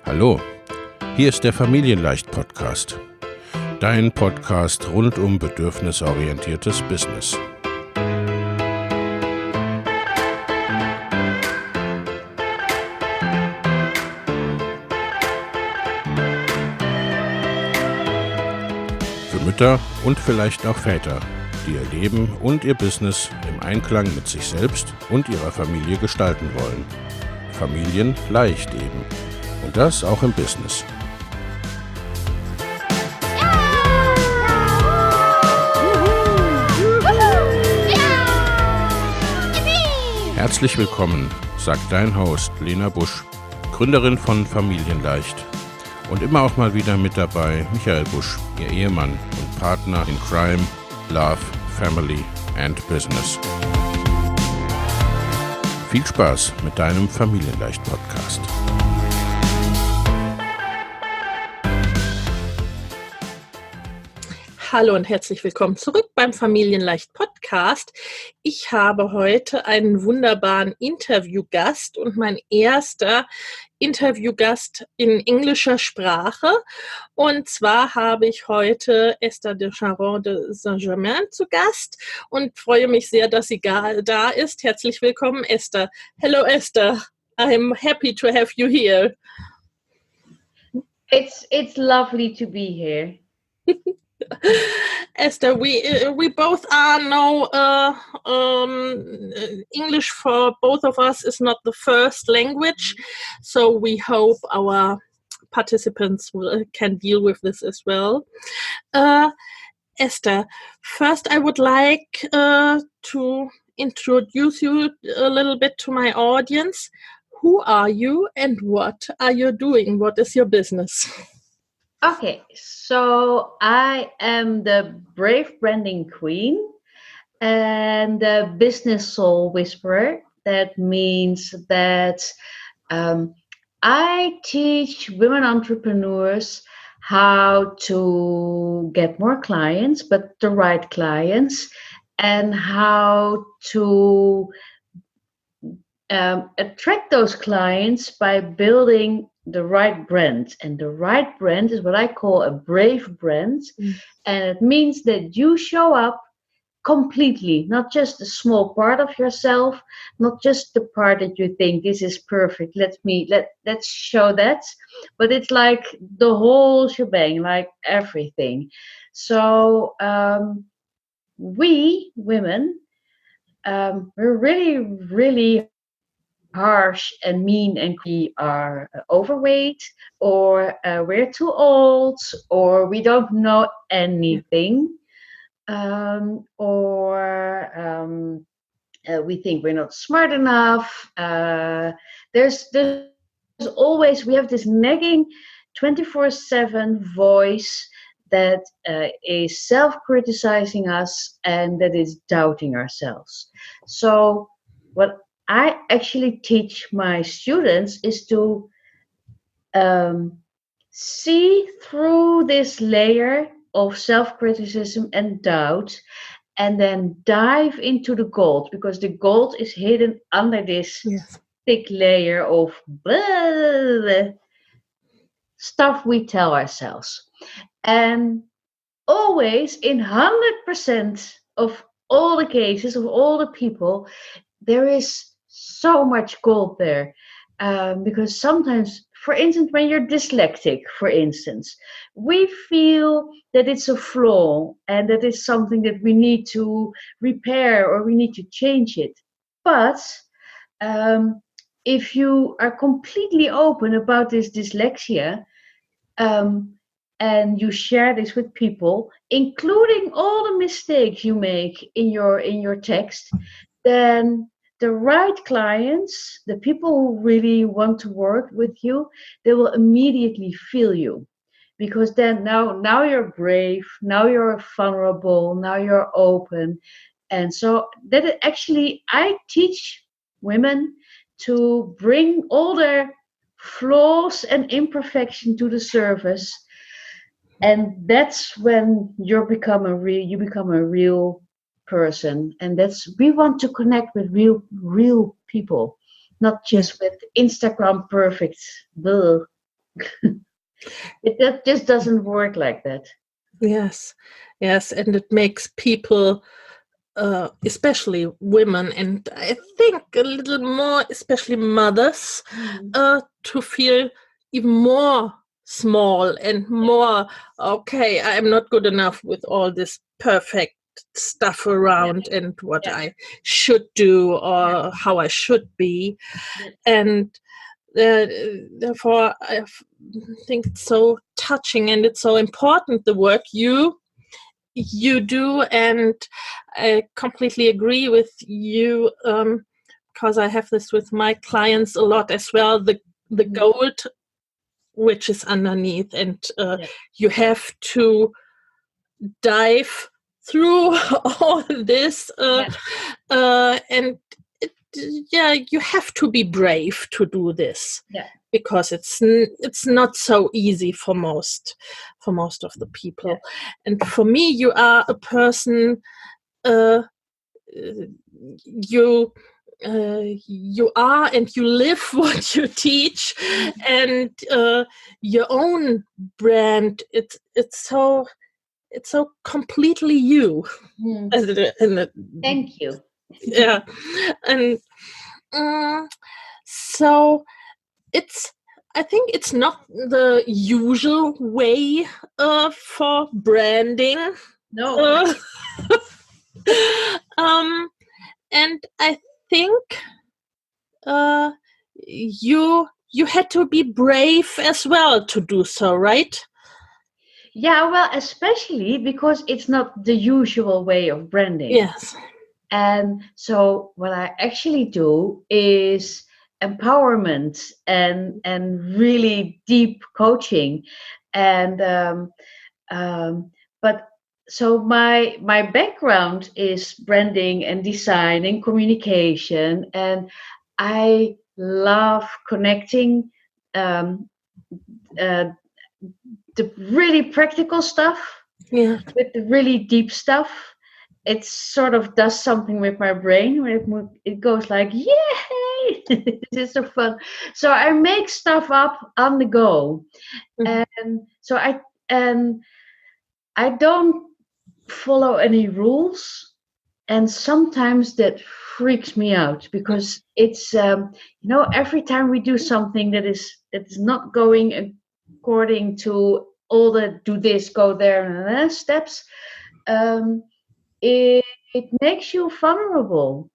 Hallo, hier ist der Familienleicht-Podcast. Dein Podcast rund um bedürfnisorientiertes Business. Für Mütter und vielleicht auch Väter, die ihr Leben und ihr Business im Einklang mit sich selbst und ihrer Familie gestalten wollen. Familien leicht eben. Und das auch im Business. Herzlich willkommen, sagt dein Host Lena Busch, Gründerin von Familienleicht. Und immer auch mal wieder mit dabei Michael Busch, ihr Ehemann und Partner in Crime, Love, Family and Business. Viel Spaß mit deinem Familienleicht-Podcast. Hallo und herzlich willkommen zurück beim Familienleicht Podcast. Ich habe heute einen wunderbaren Interviewgast und mein erster Interviewgast in englischer Sprache. Und zwar habe ich heute Esther de Charon de Germain zu Gast und freue mich sehr, dass sie da ist. Herzlich willkommen, Esther. Hello, Esther. I'm happy to have you here. It's lovely to be here. Esther, we both know English for both of us is not the first language, so we hope our participants can deal with this as well. Esther, first I would like to introduce you a little bit to my audience. Who are you and what are you doing? What is your business? Okay, so I am the brave branding queen and the business soul whisperer. That means that I teach women entrepreneurs how to get more clients, but the right clients, and how to attract those clients by building the right brand. And the right brand is what I call a brave brand. And it means that you show up completely, not just a small part of yourself, not just the part that you think this is perfect, let's show that, but it's like the whole shebang, like everything. So we women, we're really harsh and mean, and we are overweight, or we're too old, or we don't know anything, or we think we're not smart enough. There's always, we have this nagging 24/7 voice that is self-criticizing us and that is doubting ourselves. So what I actually teach my students is to see through this layer of self-criticism and doubt, and then dive into the gold, because the gold is hidden under this thick layer of stuff we tell ourselves. And always, in 100% of all the cases, of all the people, there is so much gold there, because sometimes, for instance, when you're dyslexic, for instance, we feel that it's a flaw and that it's something that we need to repair or we need to change it. But if you are completely open about this dyslexia, and you share this with people, including all the mistakes you make in your text, then the right clients, the people who really want to work with you, they will immediately feel you. Because then now you're brave, now you're vulnerable, now you're open. And so that actually, I teach women to bring all their flaws and imperfection to the surface. And that's when you become a real person. And we want to connect with real people, not just with Instagram perfect. Blah. That just doesn't work like that. Yes, yes, and it makes people, especially women, and I think a little more, especially mothers, to feel even more small and more, okay, I'm not good enough with all this perfect stuff around and what I should do or how I should be. And therefore, I think it's so touching and it's so important, the work you do, and I completely agree with you, because I have this with my clients a lot as well, the gold which is underneath, and you have to dive through all this, and you have to be brave to do this, because it's not so easy for most of the people. And for me, you are a person, you are and you live what you teach, and your own brand, it's so completely you. Thank you. Yeah, and so I think it's not the usual way for branding. No. And I think you had to be brave as well to do so, right? Yeah, well, especially because it's not the usual way of branding. Yes. And so what I actually do is empowerment and really deep coaching. And but so my background is branding and design and communication, and I love connecting the really practical stuff with the really deep stuff. It sort of does something with my brain when it goes like, yay, this is so fun. So I make stuff up on the go. And so I don't follow any rules. And sometimes that freaks me out, because it's, every time we do something that is not going according to all the do this, go there, and steps, it makes you vulnerable.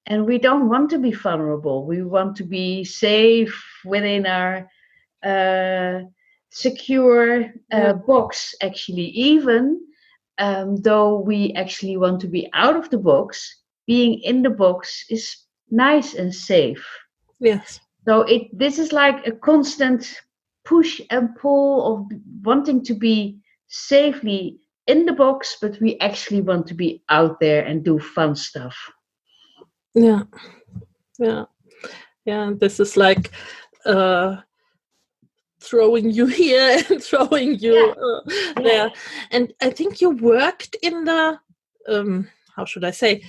And we don't want to be vulnerable. We want to be safe within our secure box, actually. Even though we actually want to be out of the box, being in the box is nice and safe. Yes. So this is like a constant push and pull of wanting to be safely in the box, but we actually want to be out there and do fun stuff. Yeah. This is like throwing you here and throwing you there. And I think you worked in the how should I say,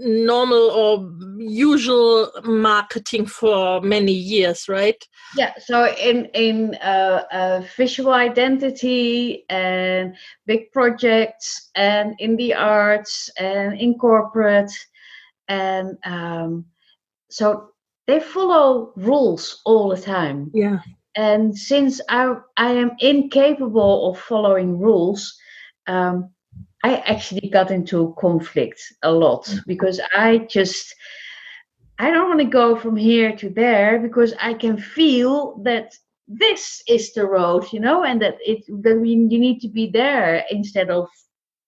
normal or usual marketing for many years, right? Yeah, so in visual identity and big projects and in the arts and in corporate, and so they follow rules all the time. Yeah. And since I am incapable of following rules, I actually got into conflict a lot, because I don't want to go from here to there, because I can feel that this is the road, and that you need to be there instead of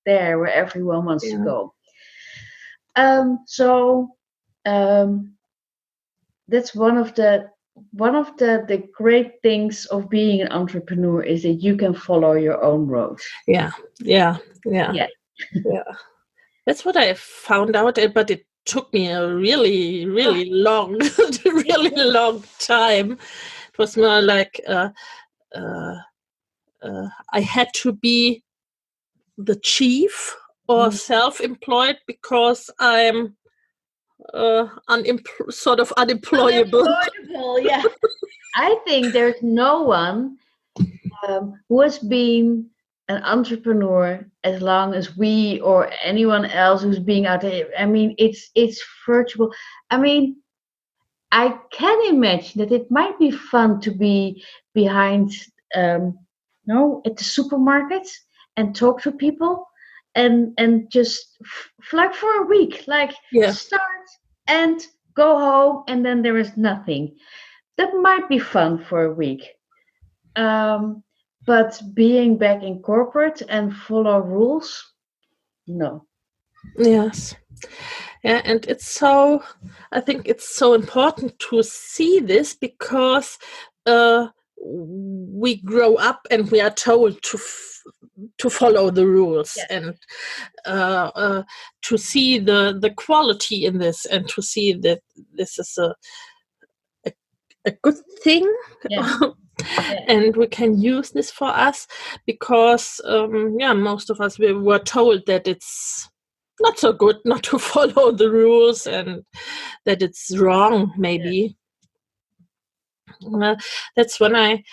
there where everyone wants to go. So that's one of the great things of being an entrepreneur, is that you can follow your own road. Yeah. That's what I found out, but it took me a really, really long, long time. It was more like I had to be the chief or self-employed, because I'm sort of unemployable. Yeah. I think there's no one who has been an entrepreneur as long as we or anyone else who's being out there. I mean, it's virtual. I mean, I can imagine that it might be fun to be behind, at the supermarket and talk to people and just like for a week, like Yeah. start and go home, and then there is nothing. That might be fun for a week. But being back in corporate and follow rules, no. Yes. Yeah, and I think it's so important to see this because we grow up and we are told to follow the rules and to see the quality in this and to see that this is a good thing. Yeah. And we can use this for us because most of us we were told that it's not so good not to follow the rules and that it's wrong maybe. That's when I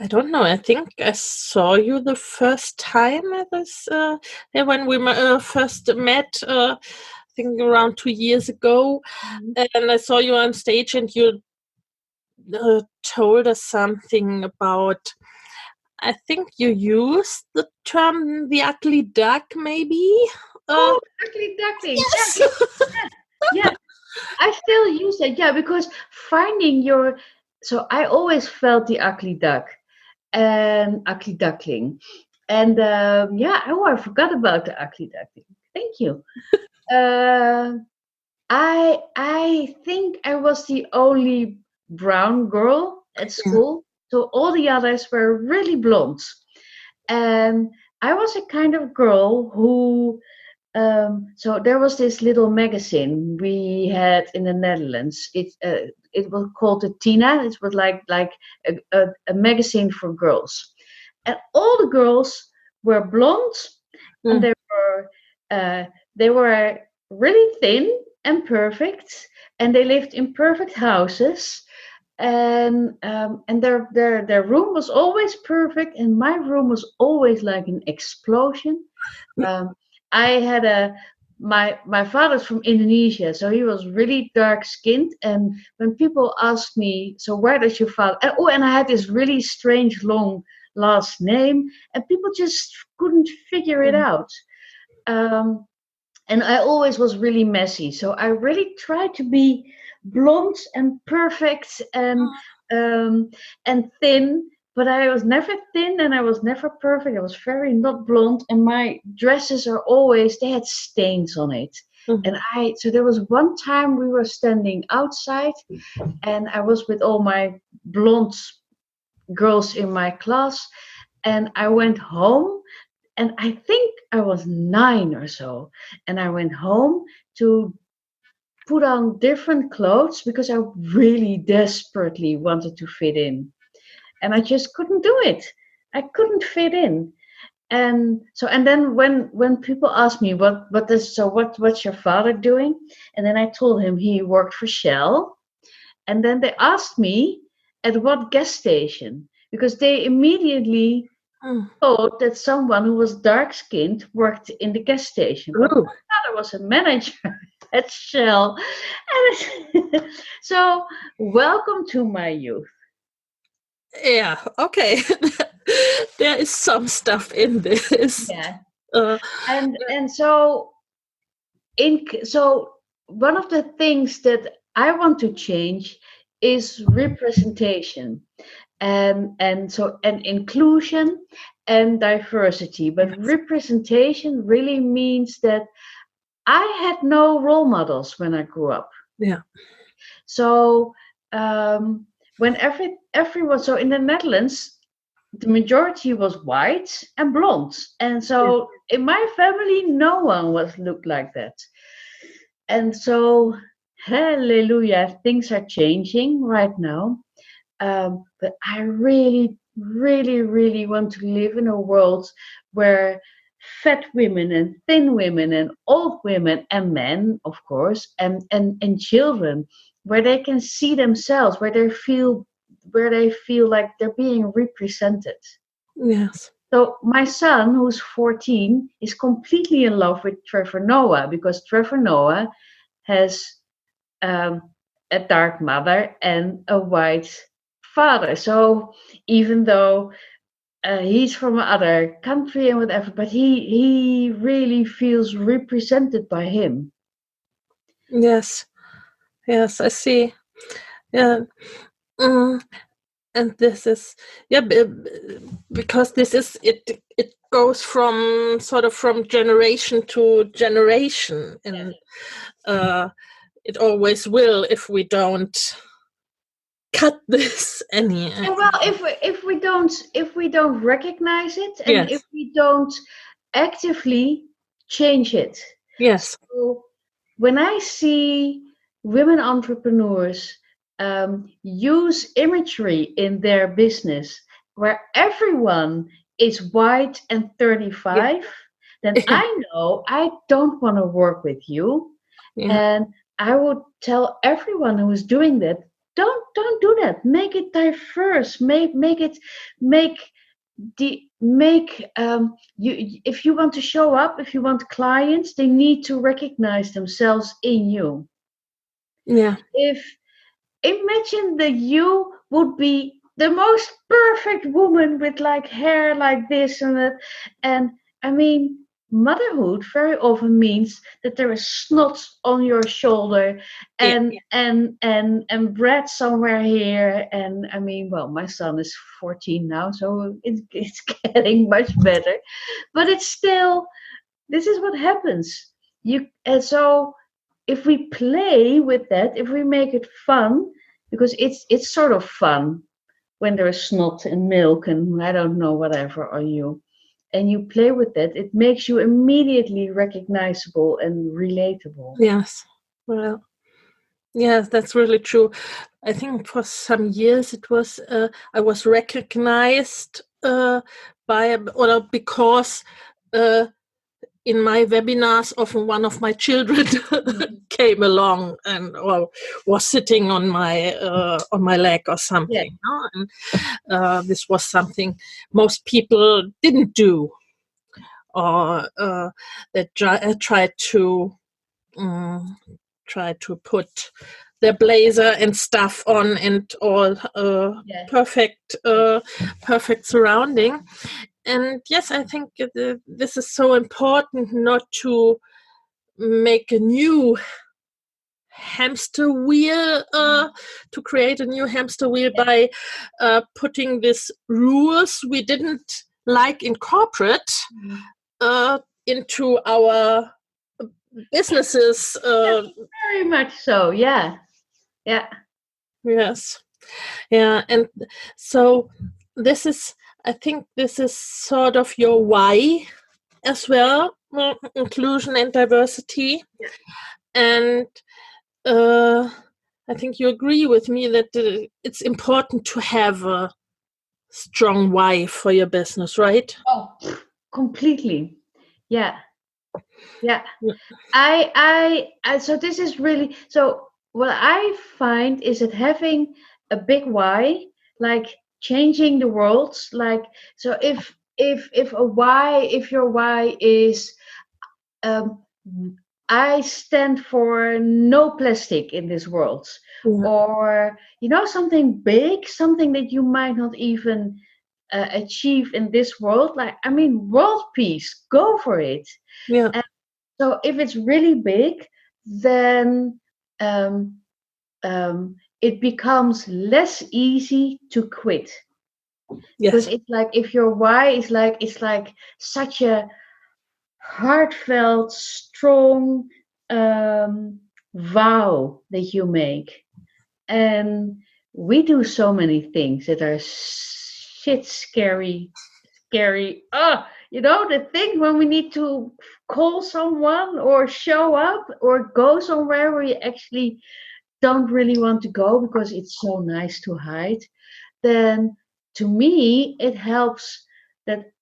don't know, I think I saw you the first time at this when we first met, I think around 2 years ago. And I saw you on stage and you told us something about, I think you used the term the ugly duck, maybe. Ugly duckling. Yes. Yeah. I still use that. Yeah, because finding so I always felt the ugly duck and ugly duckling, and I forgot about the ugly duckling. Thank you. I think I was the only brown girl at school, so all the others were really blonde, and I was a kind of girl who. So there was this little magazine we had in the Netherlands. It was called the Tina. It was like a magazine for girls, and all the girls were blonde, and they were really thin and perfect, and they lived in perfect houses, and their room was always perfect, and my room was always like an explosion. I had my father's from Indonesia, so he was really dark skinned. And when people asked me, so where does your father? And I had this really strange long last name, and people just couldn't figure it out. And I always was really messy, so I really tried to be blonde and perfect and thin. But I was never thin and I was never perfect. I was very not blonde, and my dresses they had stains on it. And so there was one time we were standing outside, and I was with all my blonde girls in my class, and I went home, and I think I was 9 or so, and I went home to put on different clothes because I really desperately wanted to fit in. And I just couldn't do it. I couldn't fit in. And then when people asked me what's your father doing? And then I told him he worked for Shell. And then they asked me at what gas station, because they immediately thought that someone who was dark skinned worked in the gas station. But my father was a manager at Shell. And so welcome to my youth. Yeah, okay. There is some stuff in this. Yeah. And so one of the things that I want to change is representation and inclusion and diversity. But representation really means that I had no role models when I grew up. Yeah. So when everyone, so in the Netherlands, the majority was white and blonde, and so in my family, no one looked like that. And so, hallelujah, things are changing right now. But I really, really, really want to live in a world where fat women and thin women and old women and men, of course, and children, where they can see themselves, where they feel like they're being represented. Yes. So my son, who's 14, is completely in love with Trevor Noah, because Trevor Noah has a dark mother and a white father. So even though he's from another country and whatever, but he really feels represented by him. Yes, I see. Yeah. And this is, because this is it. It goes from sort of from generation to generation, and it always will if we don't cut this any. Yeah, well, if we don't recognize it, and if we don't actively change it. Yes. So when I see women entrepreneurs use imagery in their business where everyone is white and 35, then I know I don't want to work with you. And I would tell everyone who is doing that, don't do that. Make it diverse. If you want to show up, if you want clients, they need to recognize themselves in you. Yeah. Imagine that you would be the most perfect woman with like hair like this and that, and I mean, motherhood very often means that there is snot on your shoulder and bread somewhere here. And I mean, well, my son is 14 now, so it's getting much better, but it's still, this is what happens. And so if we play with that, if we make it fun, because it's sort of fun when there's snot and milk and I don't know whatever on you, and you play with that, it makes you immediately recognizable and relatable. Yes. Well, yes, that's really true. I think for some years it was I was recognized because in my webinars, often one of my children came along and or was sitting on my leg or something. Yeah. And this was something most people didn't do, or they tried to put their blazer and stuff on and all perfect surrounding. And yes, I think this is so important, not to make a new hamster wheel, to create a new hamster wheel by putting these rules we didn't like in corporate into our businesses. Very much so, yeah. Yes. Yeah, and so this is, I think this is sort of your why as well, inclusion and diversity. Yeah. And I think you agree with me that it's important to have a strong why for your business, right? Oh, completely. Yeah. I so this is really, so what I find is that having a big why, like changing the world, like, so if your why is I stand for no plastic in this world, or something big, something that you might not even achieve in this world, like, I mean, world peace, go for it. Yeah. And so if it's really big, then it becomes less easy to quit. Yes. Because it's like, if your why is like, it's like such a heartfelt, strong vow that you make. And we do so many things that are shit scary. The thing when we need to call someone or show up or go somewhere where you actually don't really want to go because it's so nice to hide, then to me it helps that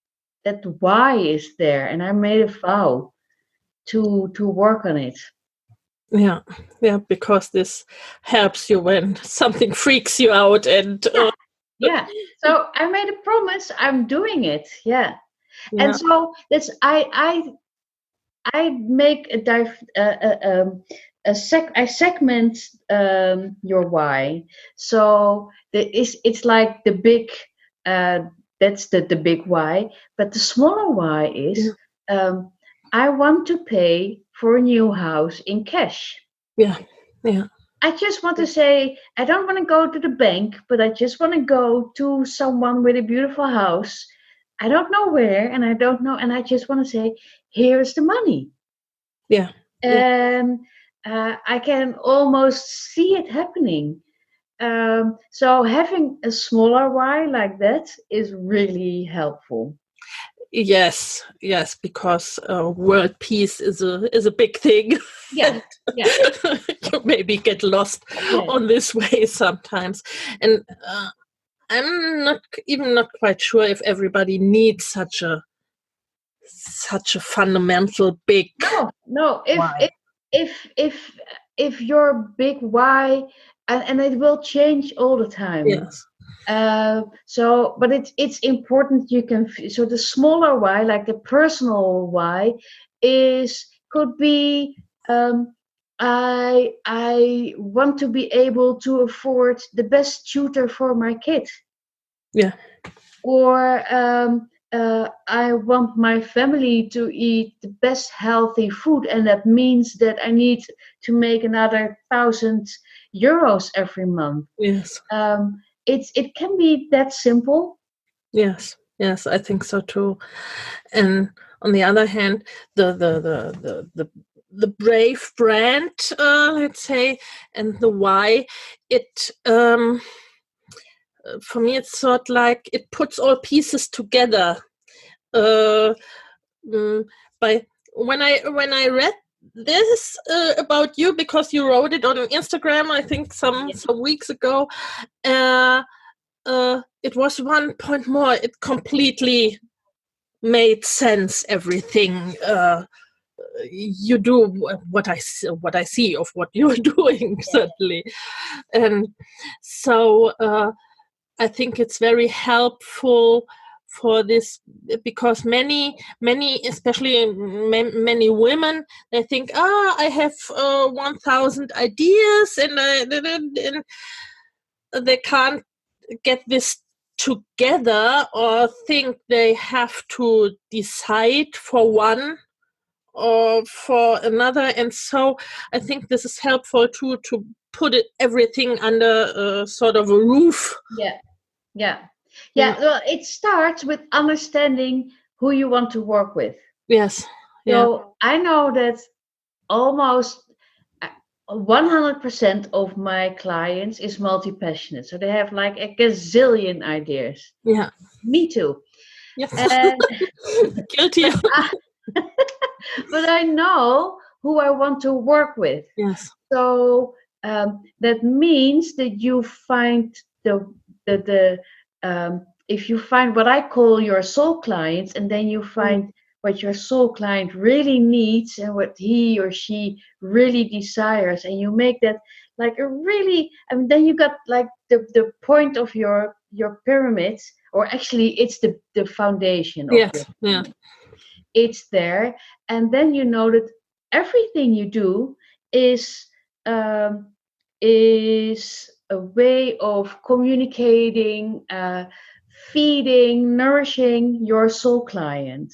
that why is there, and I made a vow to work on it. Yeah, because this helps you when something freaks you out, and Yeah. So I made a promise. I'm doing it. Yeah. yeah. And so that's I make I segment your why. So it's like the big that's the big why, but the smaller why is I want to pay for a new house in cash. Yeah. I just want to say I don't want to go to the bank, but I just want to go to someone with a beautiful house. I don't know where, and I don't know, and I just want to say, here's the money. Yeah. And I can almost see it happening. So having a smaller why like that is really helpful. Yes, because world peace is a big thing. Yeah. You maybe get lost on this way sometimes, and I'm not quite sure if everybody needs such a fundamental big. No. If your big why, and it will change all the time. Yes. But it's important you can. So the smaller why, like the personal why, could be I want to be able to afford the best tutor for my kid. Yeah. Or I want my family to eat the best healthy food, and that means that I need to make another €1,000 every month. Yes. It can be that simple. Yes, I think so too. And on the other hand, the brave brand, let's say, and the why, it for me it's sort like it puts all pieces together. By when I read this about you, because you wrote it on Instagram, I think some weeks ago. It was one point more. It completely made sense. Everything you do, what I see of what you're doing, certainly, and so I think it's very helpful for this, because many, especially many women, they think, I have 1,000 ideas, and they can't get this together, or think they have to decide for one or for another. And so I think this is helpful too, to put everything under sort of a roof. Yeah. Well, it starts with understanding who you want to work with. Yes. So I know that almost 100% of my clients is multi-passionate. So they have like a gazillion ideas. Yeah. Me too. Yes. And guilty. But I know who I want to work with. Yes. So that means that you find if you find what I call your soul clients, and then you find what your soul client really needs and what he or she really desires, and you make that like a really, and then you got like the point of your pyramid, or actually it's the foundation of your pyramid. It's there, and then you know that everything you do is a way of communicating, feeding, nourishing your soul client.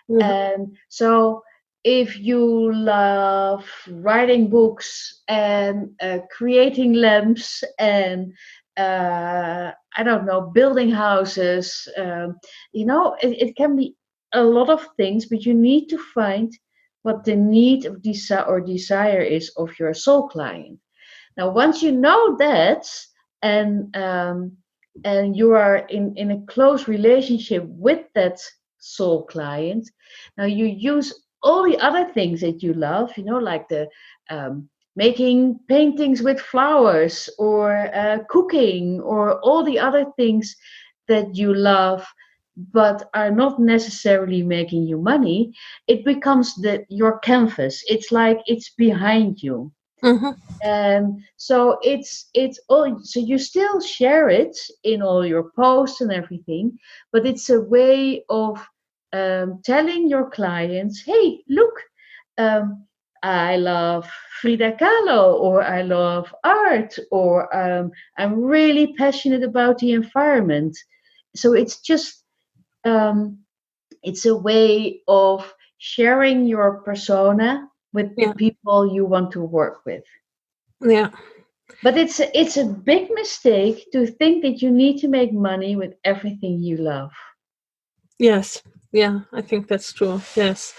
And so if you love writing books and creating lamps and I don't know, building houses, it can be a lot of things, but you need to find what the need of desire is of your soul client. Now, once you know that, and you are in a close relationship with that soul client, now you use all the other things that you love, like the making paintings with flowers, or cooking, or all the other things that you love, but are not necessarily making you money, it becomes your canvas. It's like it's behind you. Mm-hmm. And so it's all, so you still share it in all your posts and everything, but it's a way of telling your clients, hey, look, um, I love Frida Kahlo, or I love art, or I'm really passionate about the environment. So it's just it's a way of sharing your persona with the Yeah. people you want to work with. Yeah. But it's a big mistake to think that you need to make money with everything you love. Yes. Yeah, I think that's true. Yes.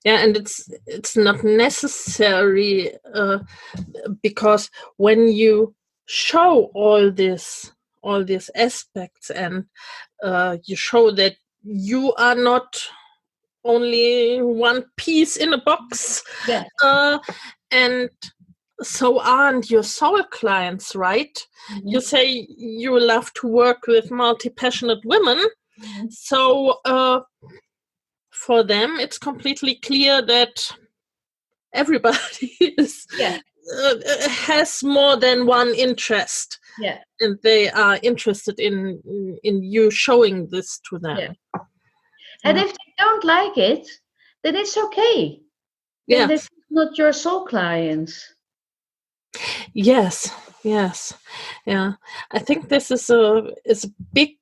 Yeah, and it's not necessary because when you show all these aspects, and you show that you are not only one piece in a box, Yeah. And so aren't your soul clients, right? Mm-hmm. You say you love to work with multi-passionate women. Mm-hmm. So for them, it's completely clear that everybody has more than one interest. Yeah. And they are interested in you showing this to them. Yeah. And if they don't like it, then it's okay. Then this is not your soul clients. Yes. Yeah. I think this is a big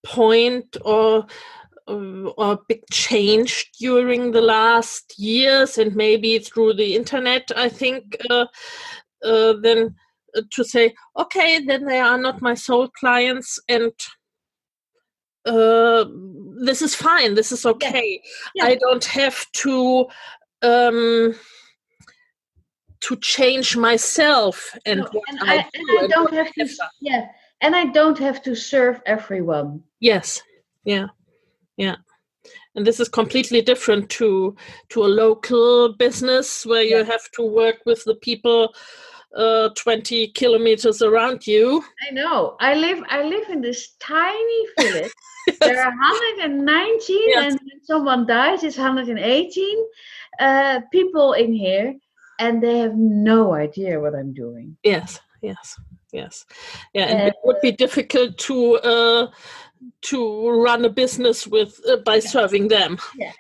point or a big change during the last years, and maybe through the internet. I think then to say, okay, then they are not my soul clients, and this is fine. This is okay. Yeah. I don't have to change myself and what I do. I don't have to. Yeah, and I don't have to serve everyone. Yes. Yeah. And this is completely different to a local business where you have to work with the people 20 kilometers around you. I know. I live in this tiny village. There are 119, and when someone dies, it's 118 people in here, and they have no idea what I'm doing. Yes. Yeah, and it would be difficult to run a business with by serving them. Yeah.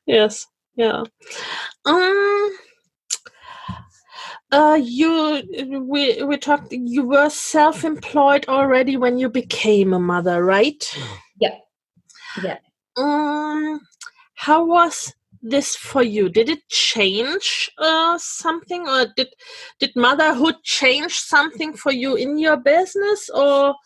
Yes. Yeah. We talked. You were self-employed already when you became a mother, right? Yeah. How was this for you? Did it change something, or did motherhood change something for you in your business, or?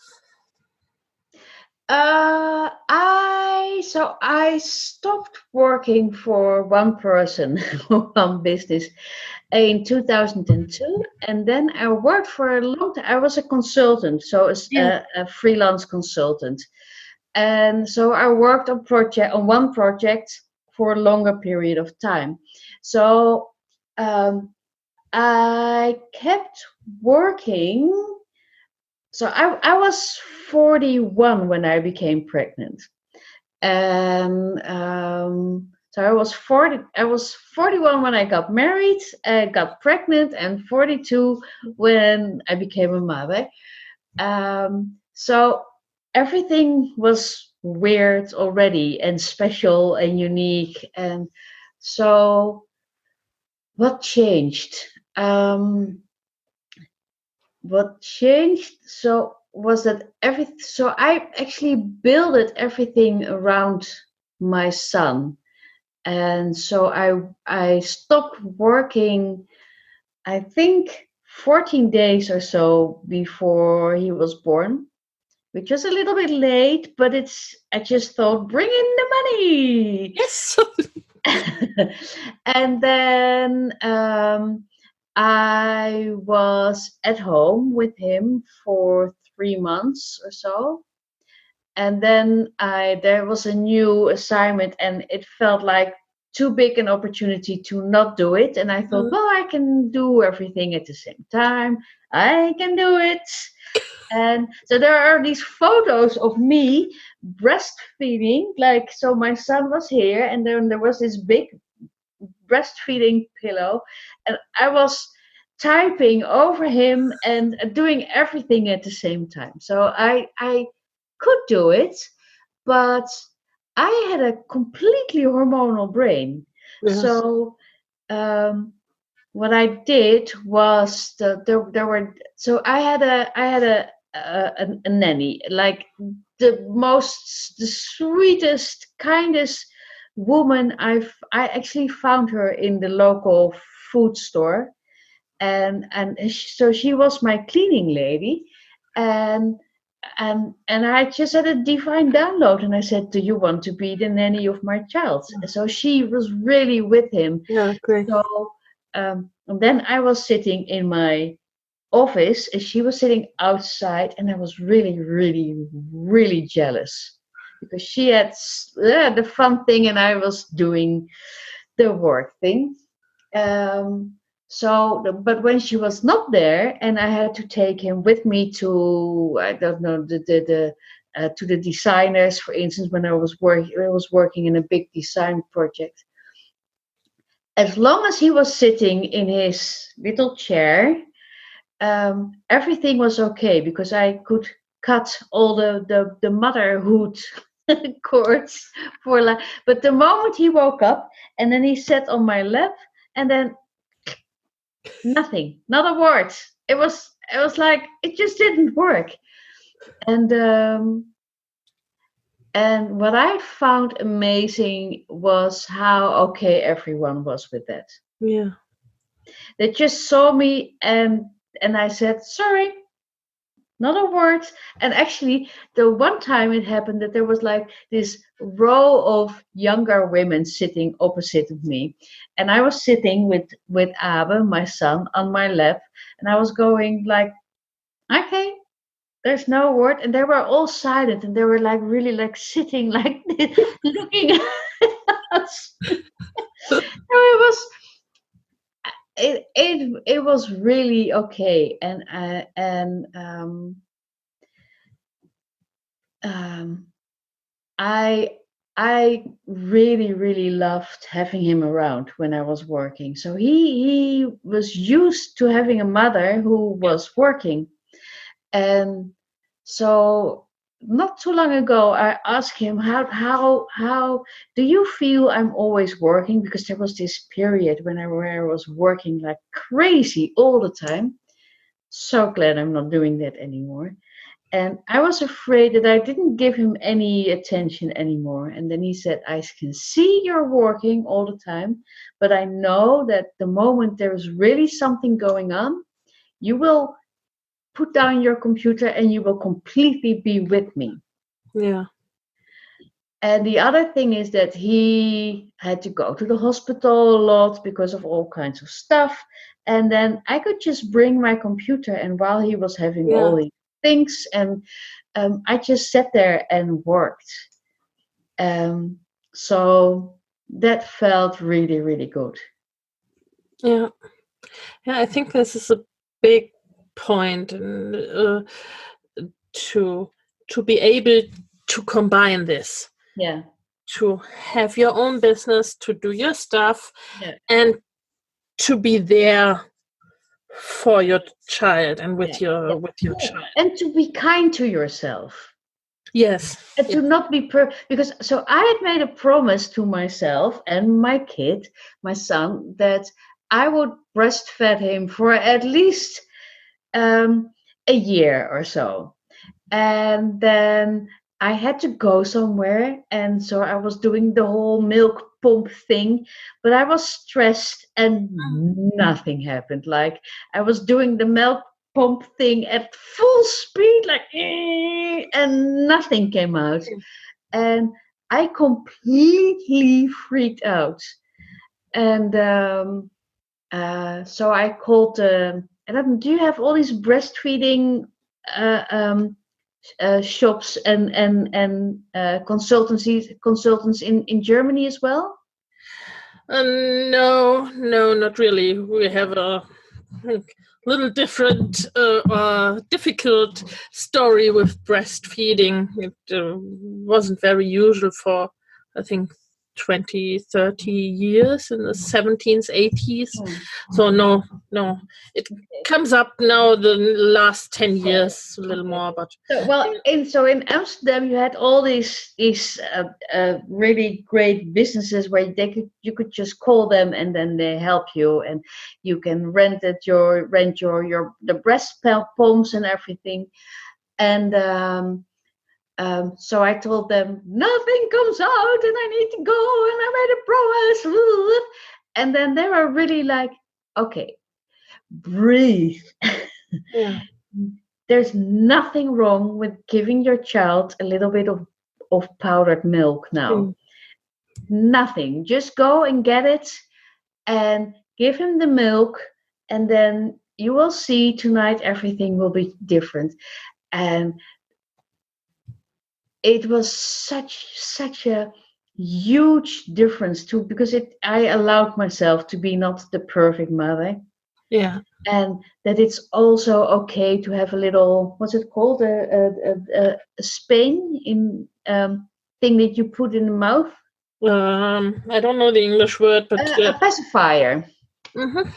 I stopped working for one person, one business, in 2002, and then I worked for a long time. I was a consultant, so a freelance consultant, and so I worked on one project for a longer period of time. So I kept working. So I was 41 when I became pregnant, and so I was 40. I was 41 when I got married, got pregnant, and 42 when I became a mother. So everything was weird already, and special and unique. And so, what changed? What changed was that so I actually built everything around my son, and so I stopped working, I think 14 days or so before he was born, which was a little bit late, but I just thought, bring in the money. Yes. And then I was at home with him for 3 months or so. And then there was a new assignment, and it felt like too big an opportunity to not do it. And I thought, well, I can do everything at the same time. I can do it. And so there are these photos of me breastfeeding. Like, so my son was here, and then there was this big breastfeeding pillow, and I was typing over him and doing everything at the same time. So I could do it, but I had a completely hormonal brain. Yes. So what I did was there were, so I had a nanny, like the sweetest, kindest woman. I actually found her in the local food store, and so she was my cleaning lady, and I just had a divine download, and I said, "Do you want to be the nanny of my child?" So she was really with him. Yeah, great. So and then I was sitting in my office, and she was sitting outside, and I was really, really, really jealous because she had the fun thing, and I was doing the work thing. But when she was not there, and I had to take him with me to, I don't know, to the designers, for instance, when I was working in a big design project. As long as he was sitting in his little chair, everything was okay, because I could cut all the motherhood cords for life. But the moment he woke up, and then he sat on my lap, and then nothing, not a word. It was like it just didn't work. And what I found amazing was how okay everyone was with that. Yeah. They just saw me, and I said, sorry, not a word. And actually, the one time it happened that there was like this row of younger women sitting opposite of me, and I was sitting with Abe, my son, on my lap, and I was going like, okay, there's no word, and they were all silent, and they were like really like sitting like this, looking at us. So it was really okay, and I really, really loved having him around when I was working. So he was used to having a mother who was working, and so not too long ago I asked him, how do you feel I'm always working? Because there was this period when I was working like crazy all the time. So glad I'm not doing that anymore. And I was afraid that I didn't give him any attention anymore. And then he said, I can see you're working all the time, but I know that the moment there is really something going on, you will put down your computer and you will completely be with me. Yeah. And the other thing is that he had to go to the hospital a lot because of all kinds of stuff. And then I could just bring my computer, and while he was having all these things, and I just sat there and worked. So that felt really, really good. Yeah. I think this is a big point, to be able to combine this. Yeah. To have your own business, to do your stuff, and to be there for your child and with your child, and to be kind to yourself. Yes. And to not be because so I had made a promise to myself and my kid, my son, that I would breastfeed him for at least a year or so. And then I had to go somewhere, and so I was doing the whole milk pump thing, but I was stressed and nothing happened. Like, I was doing the milk pump thing at full speed, like, and nothing came out. And I completely freaked out. And so I called, do you have all these breastfeeding shops and consultants in Germany as well? No, not really. We have a little different, difficult story with breastfeeding. It wasn't very usual for, I think, 20, 30 years in the 70s, 80s. So no, it comes up now the last 10 years a little more. But in Amsterdam you had all these really great businesses where you could just call them and then they help you, and you can rent the breast pumps and everything. And so I told them nothing comes out and I need to go and I made a promise. And then they were really like, okay, breathe. yeah. There's nothing wrong with giving your child a little bit of powdered milk now. Nothing. Just go and get it and give him the milk, and then you will see tonight everything will be different. And it was such a huge difference too, because I allowed myself to be not the perfect mother. Yeah. And that it's also okay to have a little, what's it called, a Spain in thing that you put in the mouth. I don't know the English word, but a pacifier. Mm-hmm.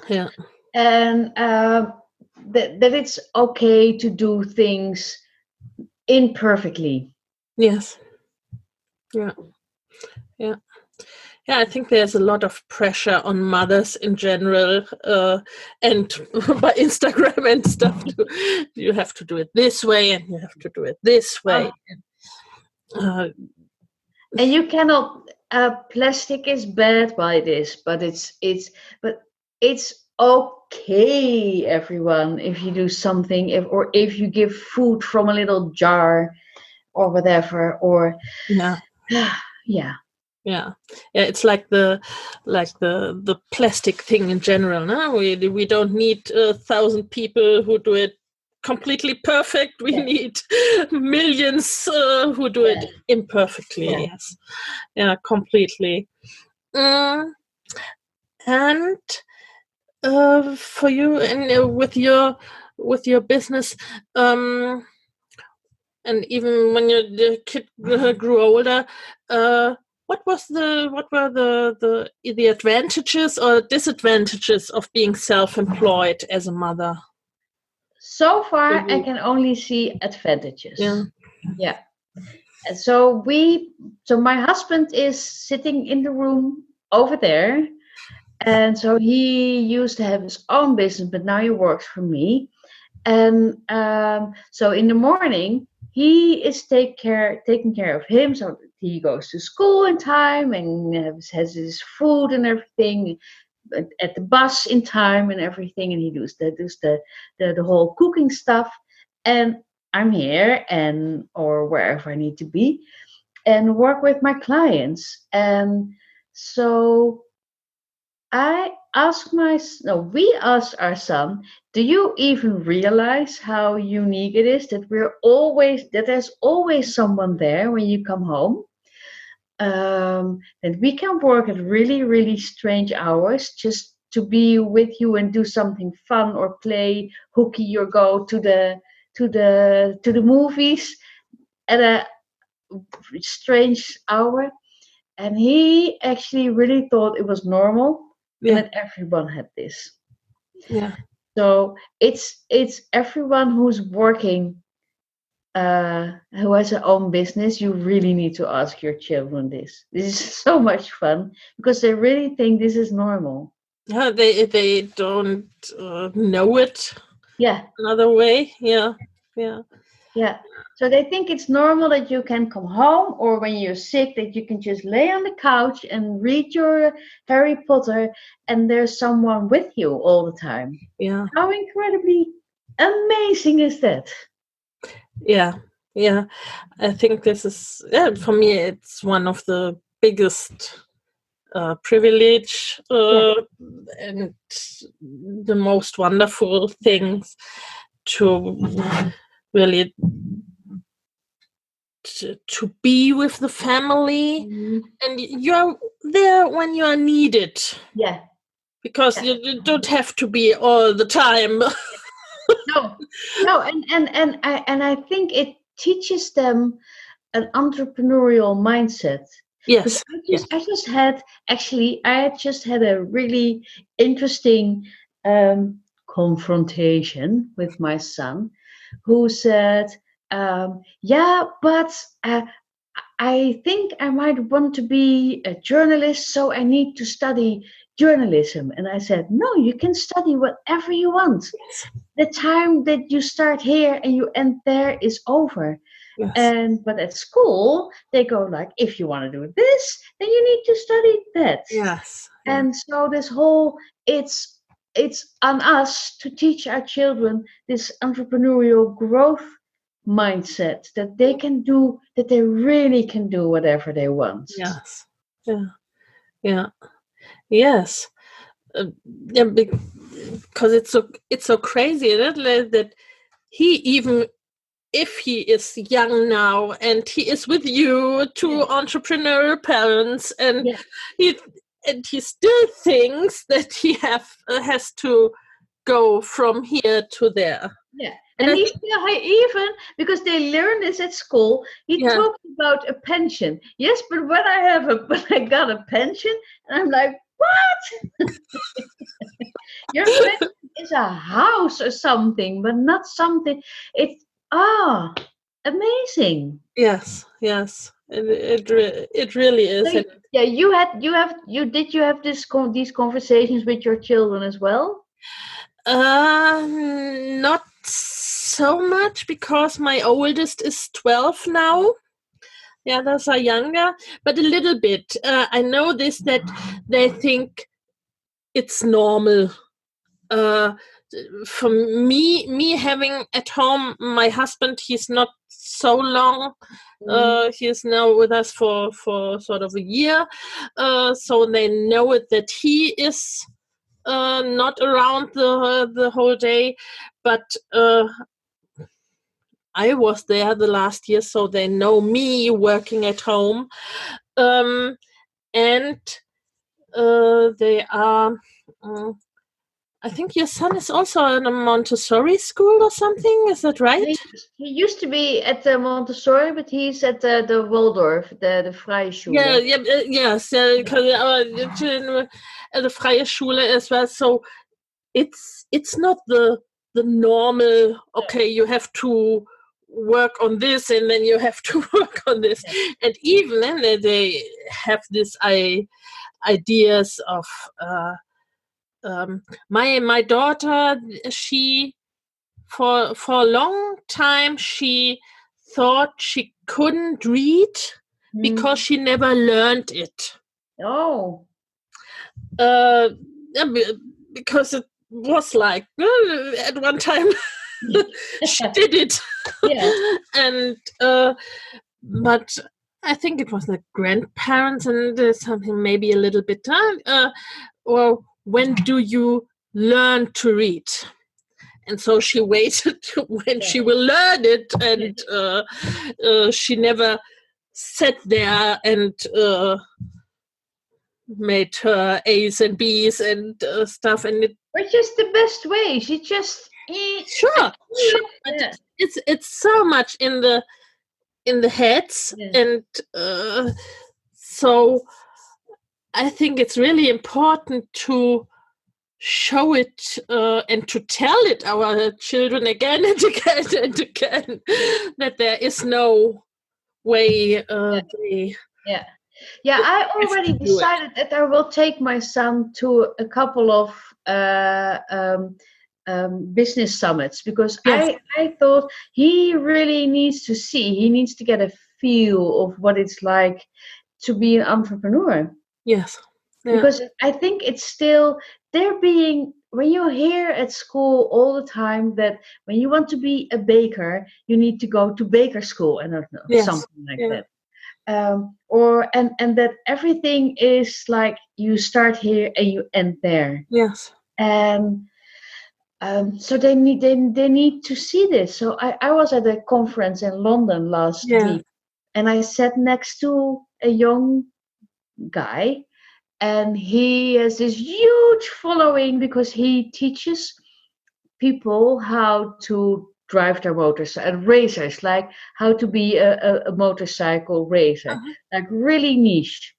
Yeah. And that it's okay to do things imperfectly. Yes. Yeah. Yeah. Yeah, I think there's a lot of pressure on mothers in general, and by Instagram and stuff. You have to do it this way, and you have to do it this way. And you cannot. Plastic is bad, well, it is, but it's okay, everyone, if you do something, if you give food from a little jar, or whatever, or yeah. Yeah, it's like the plastic thing in general. No, we don't need 1,000 people who do it completely perfect. We need millions who do it imperfectly. Yeah. Yes, yeah, completely. And for you and with your business, and even when the kid grew older. What were the advantages or disadvantages of being self-employed as a mother? So far, I can only see advantages. Yeah. And so my husband is sitting in the room over there, and so he used to have his own business, but now he works for me. And so in the morning, he is taking care of him, so he goes to school in time and has his food and everything at the bus in time and everything, and he does the whole cooking stuff. And I'm here or wherever I need to be and work with my clients. And so we asked our son, do you even realize how unique it is that there's always someone there when you come home? That we can work at really, really strange hours just to be with you and do something fun or play hooky or go to the movies at a strange hour. And he actually really thought it was normal. And that everyone had this. Yeah. So it's everyone who's working, who has their own business. You really need to ask your children this. This is so much fun because they really think this is normal. Yeah, they don't know it. Yeah. Another way. Yeah. So they think it's normal that you can come home, or when you're sick that you can just lay on the couch and read your Harry Potter and there's someone with you all the time. Yeah. How incredibly amazing is that? Yeah. I think this is, for me, it's one of the biggest privilege and the most wonderful things to really to be with the family, and you're there when you are needed. Yeah. because you don't have to be all the time. No, and I think it teaches them an entrepreneurial mindset. Because Yes. I had just had a really interesting confrontation with my son, who said, "Yeah, but I think I might want to be a journalist, so I need to study journalism." And I said, "No, you can study whatever you want. The time that you start here and you end there is over." Yes. But at school they go like, if you want to do this, then you need to study that. Yes. And so this whole, it's on us to teach our children this entrepreneurial growth mindset, that they can do, that they really can do whatever they want. Yes. Yeah. Yes. Yeah, because it's so crazy that he, even if he is young now and he is with you, two entrepreneurial parents, and he still thinks that he has to go from here to there. Yeah. And even because they learn this at school, he talks about a pension. Yes, but when I got a pension, and I'm like, what? Your pension is a house or something, but not something. It's amazing. Yes. It really is. So, you have these conversations with your children as well? Not so much, because my oldest is 12 now. The others are younger, but a little bit. I know this, that they think it's normal. For me having at home my husband, he's not so long. He is now with us for sort of a year. So they know it, that he is not around the whole day, but I was there the last year, so they know me working at home, and they are. I think your son is also in a Montessori school or something. Is that right? He used to be at the Montessori, but he's at the Waldorf, the Freie Schule. Yes, the Freie Schule as well. So it's not the normal. Okay, you have to work on this, and then you have to work on this, and even then they have this ideas of. My daughter, she for a long time she thought she couldn't read because she never learned it. Because it was like at one time she did it. And but I think it was the grandparents and something maybe a little bit or when do you learn to read? And so she waited when she will learn it, and she never sat there and made her A's and B's and stuff. And which is the best way. She just sure. It's so much in the heads, and so I think it's really important to show it and to tell it our children again and again and again that there is no way I already decided that I will take my son to a couple of business summits, because I thought he really needs to see, he needs to get a feel of what it's like to be an entrepreneur. Yes. Because I think it's still, when you hear at school all the time that when you want to be a baker, you need to go to baker school, and something like that. And that everything is like you start here and you end there. Yes. And so they need to see this. So I was at a conference in London last week, and I sat next to a young guy, and he has this huge following because he teaches people how to drive their motorcycle and racers, like how to be a motorcycle racer, like really niche.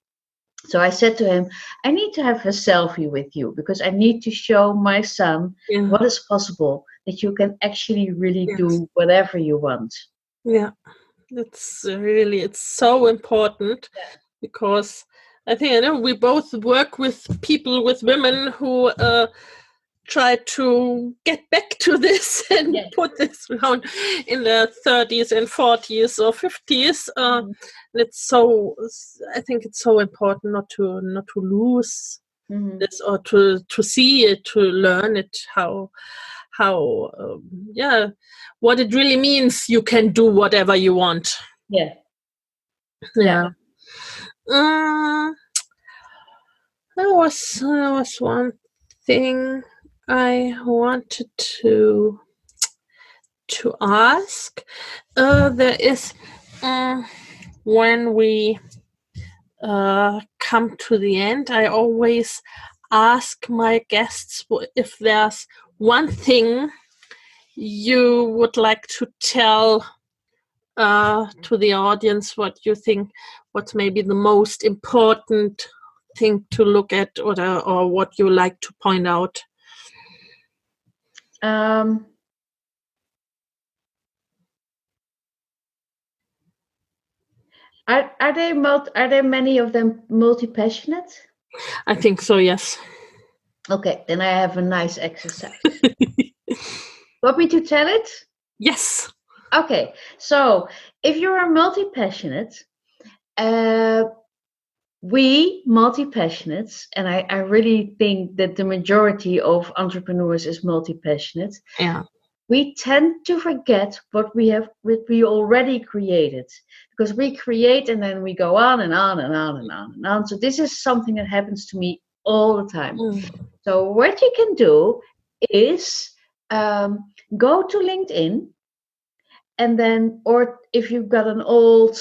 So I said to him, I need to have a selfie with you because I need to show my son what is possible, that you can actually really do whatever you want. Yeah, it's so important because I think, I know we both work with people, with women who try to get back to this and put this around in their 30s and 40s or 50s. I think it's so important not to lose this, or to see it, to learn it, how what it really means. You can do whatever you want. There was one thing I wanted to ask. There is when we come to the end, I always ask my guests if there's one thing you would like to tell to the audience, what you think, what's maybe the most important thing to look at, or what you like to point out. Are there many of them multi-passionate? I think so, yes. Okay, then I have a nice exercise. Want me to tell it? Yes. Okay, so if you are multi-passionate, we multi-passionates, and I really think that the majority of entrepreneurs is multi-passionate. Yeah. We tend to forget what we already created, because we create and then we go on and on and on and on and on. So this is something that happens to me all the time. So what you can do is go to LinkedIn, and then, or if you've got an old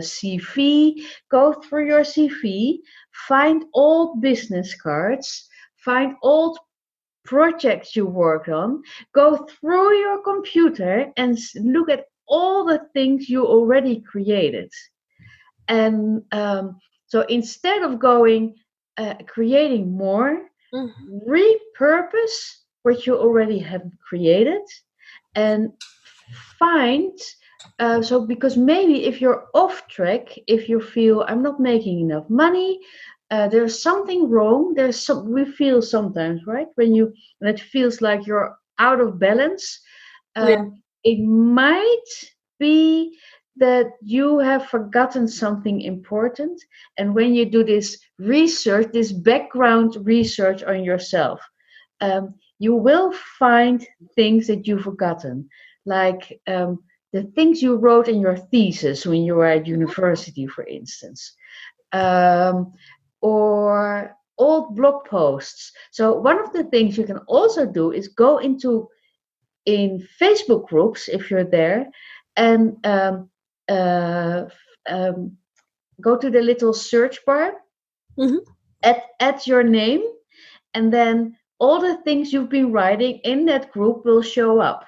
CV, go through your CV, find old business cards, find old projects you worked on, go through your computer and look at all the things you already created. And so instead of creating more, repurpose what you already have created, and find because maybe if you're off track, if you feel I'm not making enough money, there's something wrong. We feel sometimes, right, when it feels like you're out of balance. It might be that you have forgotten something important, and when you do this research, this background research on yourself, you will find things that you've forgotten, like the things you wrote in your thesis when you were at university, for instance, or old blog posts. So one of the things you can also do is go in Facebook groups, if you're there, and go to the little search bar, add your name, and then all the things you've been writing in that group will show up.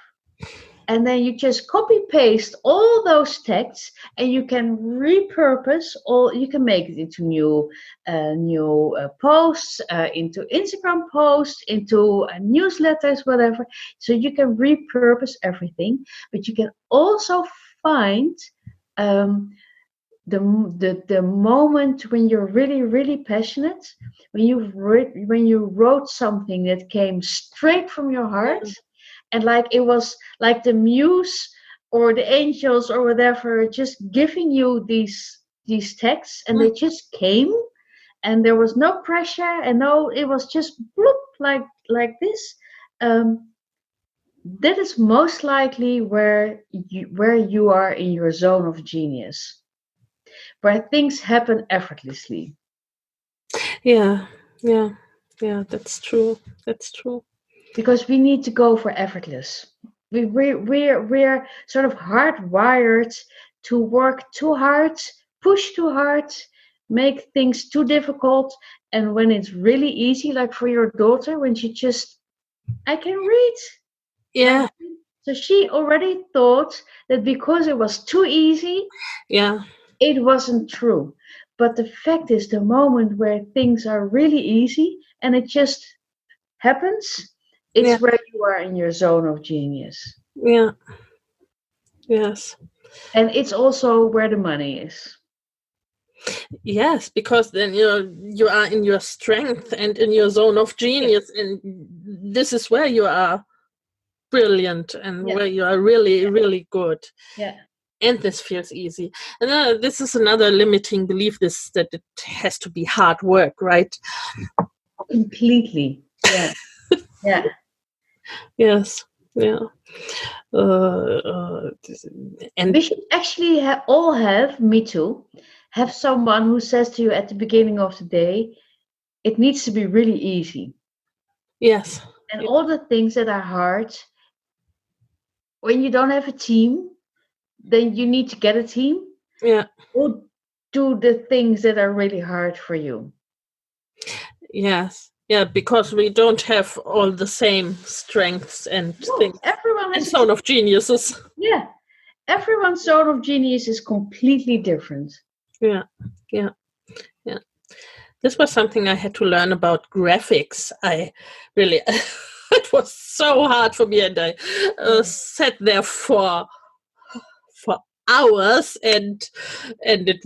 And then you just copy paste all those texts, and you can repurpose you can make it into new posts, into Instagram posts, into newsletters, whatever. So you can repurpose everything, but you can also find the moment when you're really, really passionate, when you wrote something that came straight from your heart, and like it was like the muse or the angels or whatever just giving you these texts, and they just came, and there was no pressure, and it was just bloop, like this. That is most likely where you are in your zone of genius, where things happen effortlessly. Yeah, that's true. Because we need to go for effortless. We're sort of hardwired to work too hard, push too hard, make things too difficult. And when it's really easy, like for your daughter, when she just, I can read. Yeah. So she already thought that because it was too easy, Yeah. it wasn't true. But the fact is, the moment where things are really easy and it just happens, it's Yeah. where you are in your zone of genius. Yeah. Yes. And it's also where the money is. Yes, because then you are in your strength and in your zone of genius, and this is where you are brilliant and where you are really, really good. Yeah. And this feels easy. And this is another limiting belief: that it has to be hard work, right? Completely. Yeah. Yeah. Yes. Yeah. And We should actually all have, me too, have someone who says to you at the beginning of the day, it needs to be really easy. yes. And all the things that are hard, when you don't have a team, then you need to get a team Yeah. who do the things that are really hard for you. Yes. Yeah, because we don't have all the same strengths and things. Everyone has and zone of geniuses. Yeah. Everyone's zone of genius is completely different. Yeah. Yeah. Yeah. This was something I had to learn about graphics. I really, it was so hard for me, and I sat there for hours, and it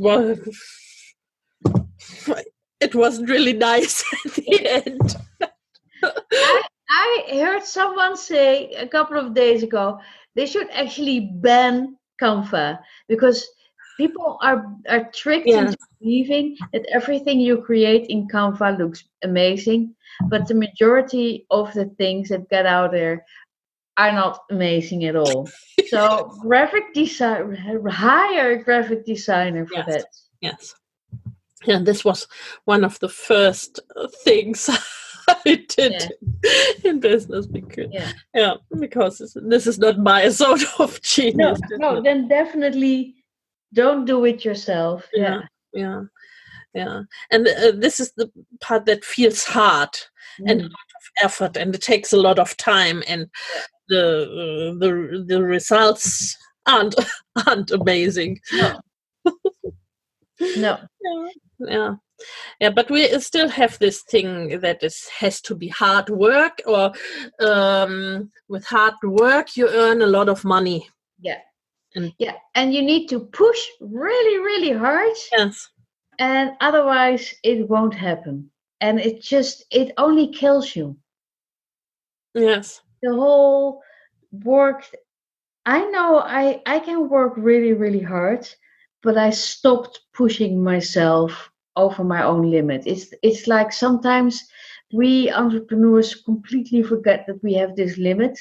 wasn't really nice at the end. I heard someone say a couple of days ago they should actually ban Canva because people are tricked into believing that everything you create in Canva looks amazing, but the majority of the things that get out there are not amazing at all. So graphic design, hire a graphic designer for that. Yes. Yeah, this was one of the first things I did in business because this is not my zone of genius. No, then definitely don't do it yourself. Yeah. And this is the part that feels hard and a lot of effort, and it takes a lot of time, and the results aren't amazing. No. Yeah, but we still have this thing that has to be hard work, or with hard work you earn a lot of money. And you need to push really, really hard. Yes. And otherwise it won't happen. And it only kills you. Yes. The whole work, I know I can work really, really hard, but I stopped pushing myself over my own limit. It's like sometimes we entrepreneurs completely forget that we have this limit.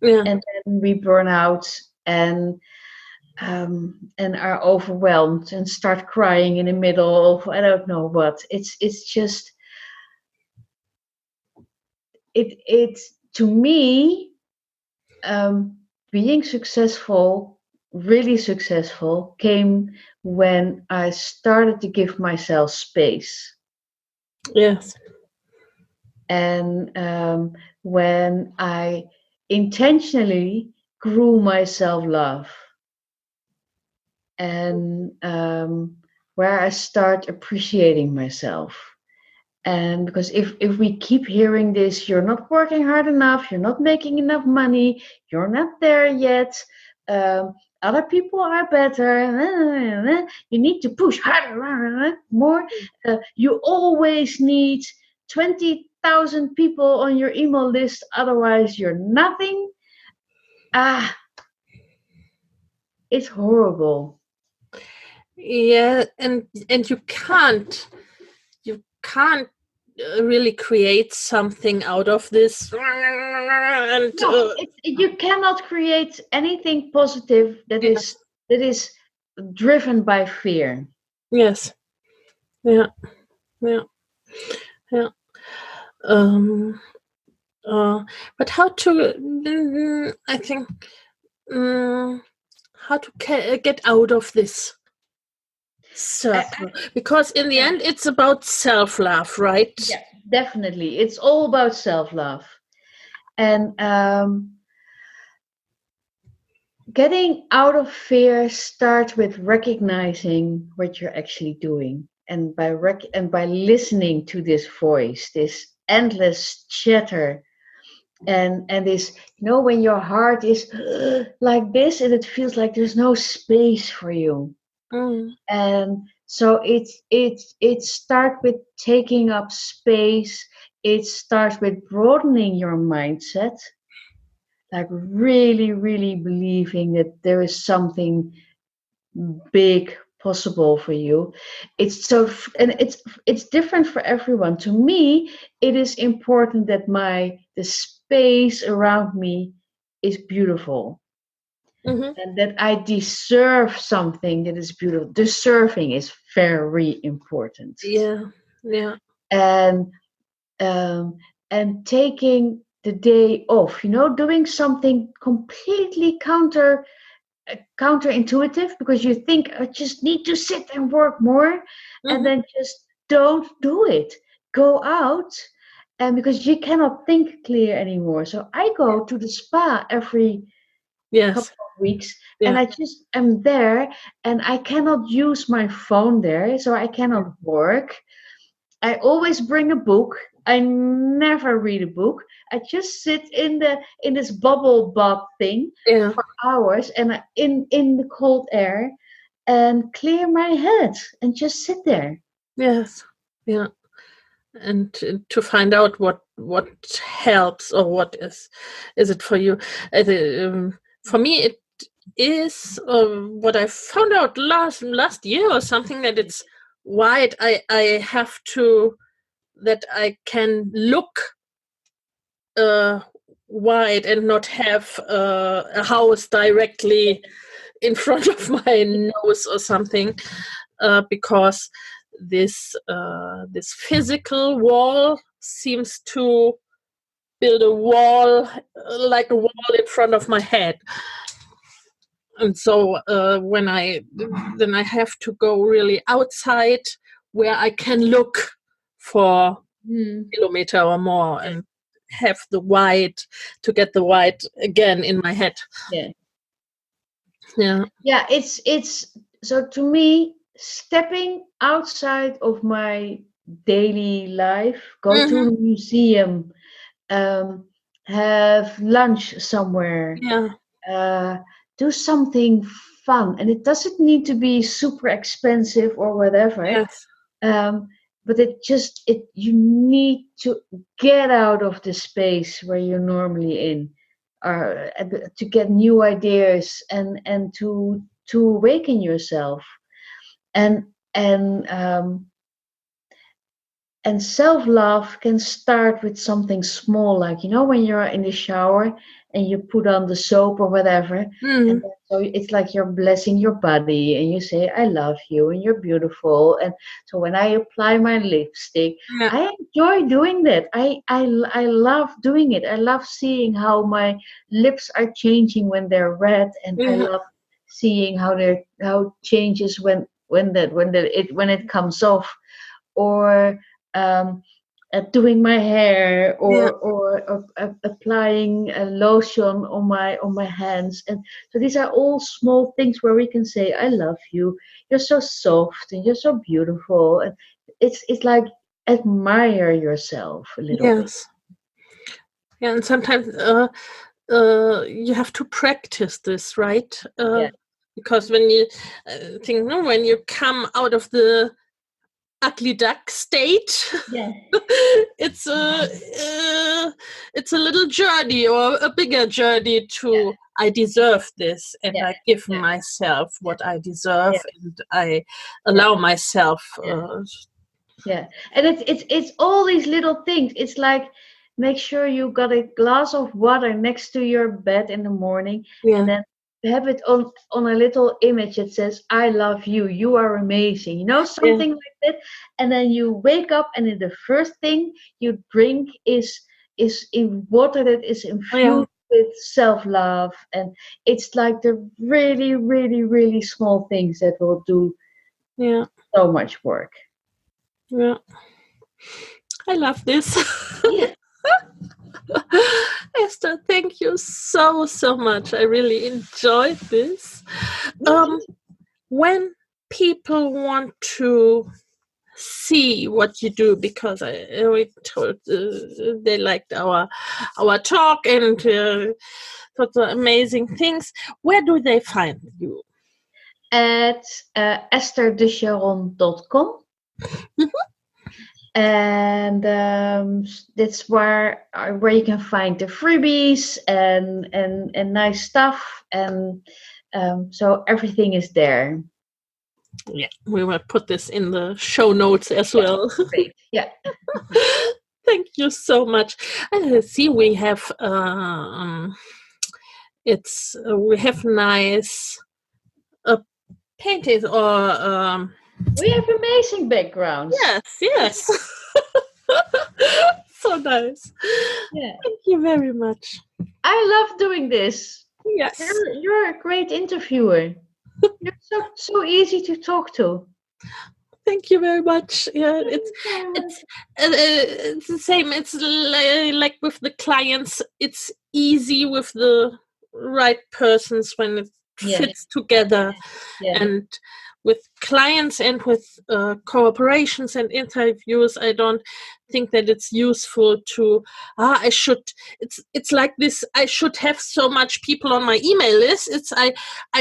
And then we burn out and are overwhelmed and start crying in the middle of I don't know what. It's just it's to me, being successful, really successful, came when I started to give myself space. Yes. And when I intentionally grew my self-love. And where I start appreciating myself. And because if we keep hearing this, you're not working hard enough, you're not making enough money, you're not there yet, other people are better, you need to push harder, more, you always need 20,000 people on your email list, otherwise you're nothing. It's horrible. Yeah, and you can't really create something out of this. And you cannot create anything positive that is driven by fear. Yes. Yeah. But how to? I think how to get out of this. Because in the end, it's about self-love, right? Yeah, definitely. It's all about self-love. And getting out of fear starts with recognizing what you're actually doing. And by listening to this voice, this endless chatter, and this, when your heart is like this, and it feels like there's no space for you. And so it starts with taking up space. It starts with broadening your mindset, like really, really believing that there is something big possible for you. It's different for everyone. To me, it is important that the space around me is beautiful. And that I deserve something that is beautiful. Deserving is very important. Yeah. And taking the day off, doing something completely counterintuitive, because you think I just need to sit and work more, and then just don't do it. Go out, and because you cannot think clear anymore. So I go to the spa every couple of weeks, and I just am there, and I cannot use my phone there, so I cannot work. I always bring a book. I never read a book. I just sit in this bubble bath thing for hours, and in the cold air, and clear my head and just sit there. Yes. Yeah. And to find out what helps, or what is it for you. For me, it is what I found out last year or something, that it's wide. I have to, that I can look wide and not have a house directly in front of my nose or something, because this physical wall seems to build a wall, like a wall in front of my head. And so when then I have to go really outside, where I can look for a kilometer or more, and have the white, to get the white again in my head. Yeah. It's so, to me, stepping outside of my daily life, go to a museum, have lunch somewhere, do something fun, and it doesn't need to be super expensive or whatever. But you need to get out of the space where you're normally in, to get new ideas, and to awaken yourself. And self-love can start with something small, like, when you're in the shower and you put on the soap or whatever, and so it's like you're blessing your body, and you say, I love you, and you're beautiful. And so when I apply my lipstick, I enjoy doing that. I love doing it. I love seeing how my lips are changing when they're red, and I love seeing how it changes when it comes off, or doing my hair, or applying a lotion on my hands. And so these are all small things where we can say, I love you, you're so soft, and you're so beautiful. And it's like, admire yourself a little bit. Yeah, and sometimes you have to practice this, right? Because when you think, when you come out of the ugly duck state, it's a little journey, or a bigger journey, to I deserve this, and I give myself what I deserve, and I allow myself. And it's all these little things. It's like, make sure you got a glass of water next to your bed in the morning, and then have it on a little image that says, I love you, you are amazing, something like that. And then you wake up, and then the first thing you drink is in water that is infused with self-love. And it's like the really, really, really small things that will do Yeah. So much work. Yeah. I love this. Yeah. Esther, thank you so much. I really enjoyed this. When people want to see what you do, because we told they liked our talk and thought the amazing things, where do they find you? At estherdecharon.com. And that's where you can find the freebies and nice stuff, and so everything is there. Yeah, we will put this in the show notes as well. Great. Yeah. Thank you so much. I see we have we have nice paintings or we have amazing backgrounds. Yes. So nice. Yeah. Thank you very much. I love doing this. Yes. You're a great interviewer. You're so easy to talk to. Thank you very much. Yeah, it's the same. It's like with the clients. It's easy with the right persons when it fits together, and with clients and with cooperations and interviews, I don't think that it's useful to it's like this, I should have so much people on my email list. It's I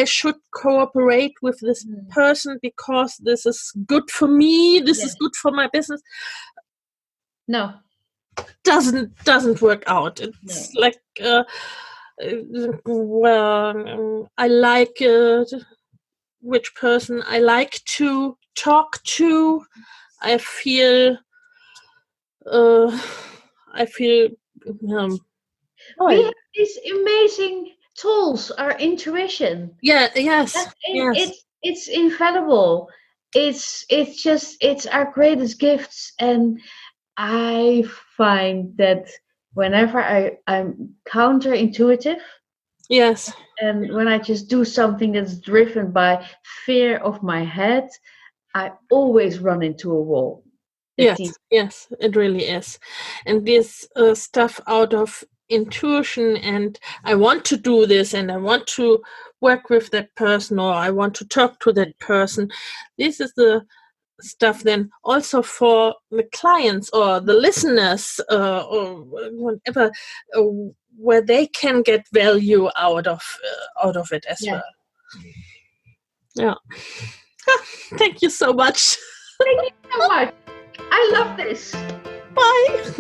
should cooperate with this person because this is good for me, this is good for my business. No, doesn't work out. It's like I like which person I like to talk to. I feel we have these amazing tools, our intuition. It's infallible. It's our greatest gifts, and I find that whenever I'm counterintuitive, and when I just do something that's driven by fear of my head, I always run into a wall. Yes, it really is. And this stuff out of intuition, and I want to do this, and I want to work with that person, or I want to talk to that person. This is the stuff then also for the clients or the listeners or whatever, where they can get value out of it as well. Yeah. Thank you so much. Thank you so much. I love this. Bye.